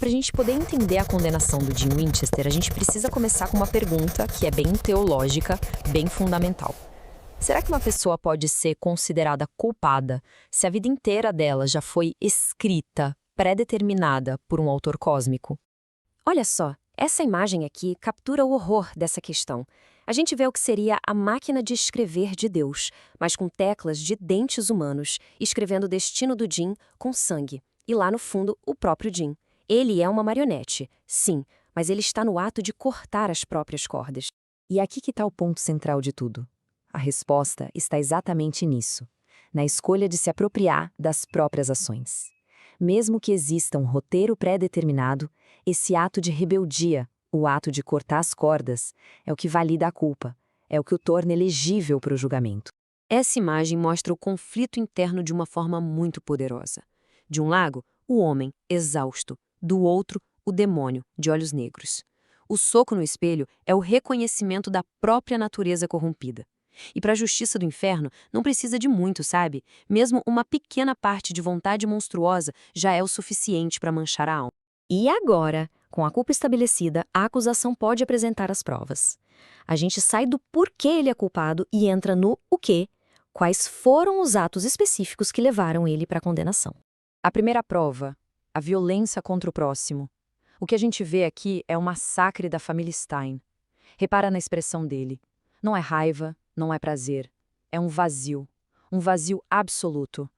para a gente poder entender a condenação do Jim Winchester, a gente precisa começar com uma pergunta que é bem teológica, bem fundamental. Será que uma pessoa pode ser considerada culpada se a vida inteira dela já foi escrita, pré-determinada por um autor cósmico? Olha só, essa imagem aqui captura o horror dessa questão. A gente vê o que seria a máquina de escrever de Deus, mas com teclas de dentes humanos, escrevendo o destino do Jim com sangue. E lá no fundo, o próprio Jim. Ele é uma marionete, sim, mas ele está no ato de cortar as próprias cordas. E aqui que está o ponto central de tudo. A resposta está exatamente nisso, na escolha de se apropriar das próprias ações. Mesmo que exista um roteiro pré-determinado, esse ato de rebeldia, o ato de cortar as cordas, é o que valida a culpa, é o que o torna elegível para o julgamento. Essa imagem mostra o conflito interno de uma forma muito poderosa. De um lado, o homem, exausto. Do outro, o demônio, de olhos negros. O soco no espelho é o reconhecimento da própria natureza corrompida. E para a justiça do inferno, não precisa de muito, sabe? Mesmo uma pequena parte de vontade monstruosa já é o suficiente para manchar a alma. E agora, com a culpa estabelecida, a acusação pode apresentar as provas. A gente sai do porquê ele é culpado e entra no o quê, quais foram os atos específicos que levaram ele para a condenação. A primeira prova, a violência contra o próximo. O que a gente vê aqui é o massacre da família Stein. Repara na expressão dele. Não é raiva, não é prazer. É um vazio absoluto.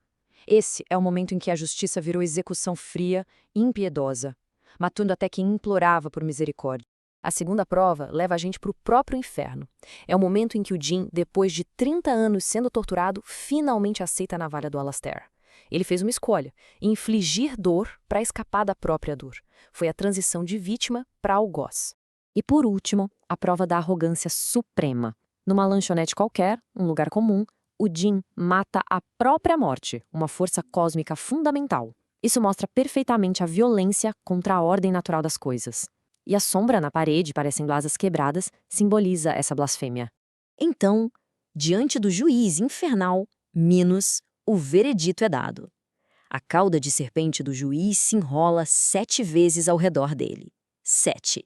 Esse é o momento em que a justiça virou execução fria e impiedosa, matando até quem implorava por misericórdia. A segunda prova leva a gente para o próprio inferno. É o momento em que o Jim, depois de 30 anos sendo torturado, finalmente aceita a navalha do Alastair. Ele fez uma escolha, infligir dor para escapar da própria dor. Foi a transição de vítima para algoz. E por último, a prova da arrogância suprema. Numa lanchonete qualquer, um lugar comum, o Jim mata a própria morte, uma força cósmica fundamental. Isso mostra perfeitamente a violência contra a ordem natural das coisas. E a sombra na parede, parecendo asas quebradas, simboliza essa blasfêmia. Então, diante do juiz infernal, Minos, o veredito é dado. A cauda de serpente do juiz se enrola 7 vezes ao redor dele. 7.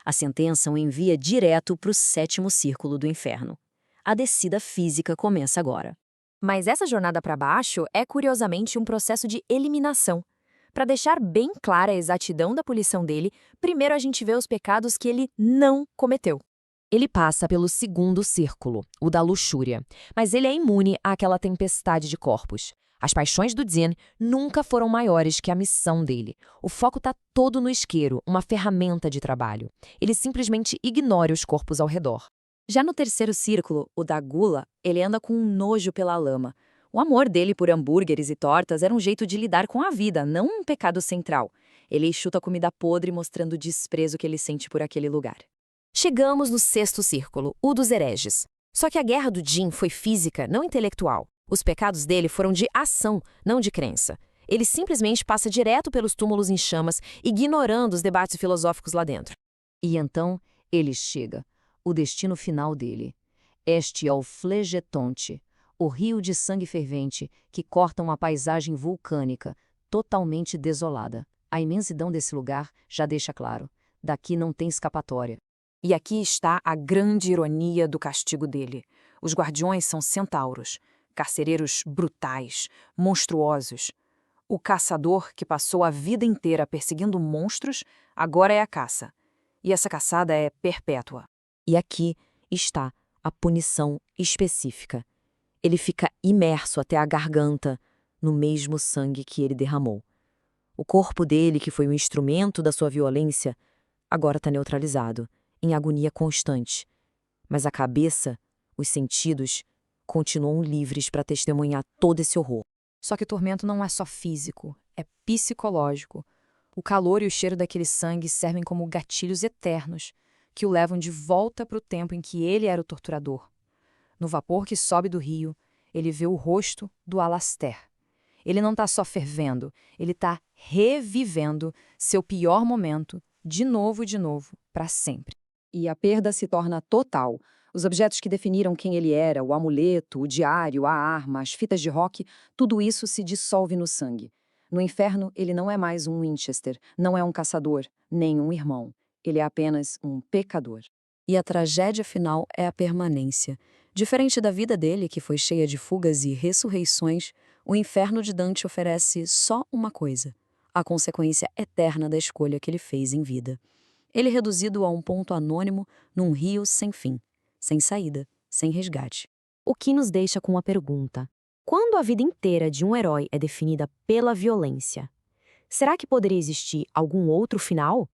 A sentença o envia direto para o 7º círculo do inferno. A descida física começa agora. Mas essa jornada para baixo é, curiosamente, um processo de eliminação. Para deixar bem clara a exatidão da punição dele, primeiro a gente vê os pecados que ele não cometeu. Ele passa pelo 2º círculo, o da luxúria, mas ele é imune àquela tempestade de corpos. As paixões do Jim nunca foram maiores que a missão dele. O foco está todo no isqueiro, uma ferramenta de trabalho. Ele simplesmente ignora os corpos ao redor. Já no 3º círculo, o da gula, ele anda com um nojo pela lama. O amor dele por hambúrgueres e tortas era um jeito de lidar com a vida, não um pecado central. Ele chuta comida podre mostrando o desprezo que ele sente por aquele lugar. Chegamos no 6º círculo, o dos hereges. Só que a guerra do Jim foi física, não intelectual. Os pecados dele foram de ação, não de crença. Ele simplesmente passa direto pelos túmulos em chamas, ignorando os debates filosóficos lá dentro. E então, ele chega. O destino final dele. Este é o Flegetonte, o rio de sangue fervente que corta uma paisagem vulcânica, totalmente desolada. A imensidão desse lugar já deixa claro. Daqui não tem escapatória. E aqui está a grande ironia do castigo dele. Os guardiões são centauros, carcereiros brutais, monstruosos. O caçador, que passou a vida inteira perseguindo monstros, agora é a caça. E essa caçada é perpétua. E aqui está a punição específica. Ele fica imerso até a garganta no mesmo sangue que ele derramou. O corpo dele, que foi o instrumento da sua violência, agora está neutralizado, em agonia constante. Mas a cabeça, os sentidos, continuam livres para testemunhar todo esse horror. Só que o tormento não é só físico, é psicológico. O calor e o cheiro daquele sangue servem como gatilhos eternos, que o levam de volta para o tempo em que ele era o torturador. No vapor que sobe do rio, ele vê o rosto do Alastair. Ele não está só fervendo, ele está revivendo seu pior momento, de novo, para sempre. E a perda se torna total. Os objetos que definiram quem ele era, o amuleto, o diário, a arma, as fitas de rock, tudo isso se dissolve no sangue. No inferno, ele não é mais um Winchester, não é um caçador, nem um irmão. Ele é apenas um pecador. E a tragédia final é a permanência. Diferente da vida dele, que foi cheia de fugas e ressurreições, o inferno de Dante oferece só uma coisa: a consequência eterna da escolha que ele fez em vida. Ele é reduzido a um ponto anônimo num rio sem fim, sem saída, sem resgate. O que nos deixa com uma pergunta: quando a vida inteira de um herói é definida pela violência, será que poderia existir algum outro final?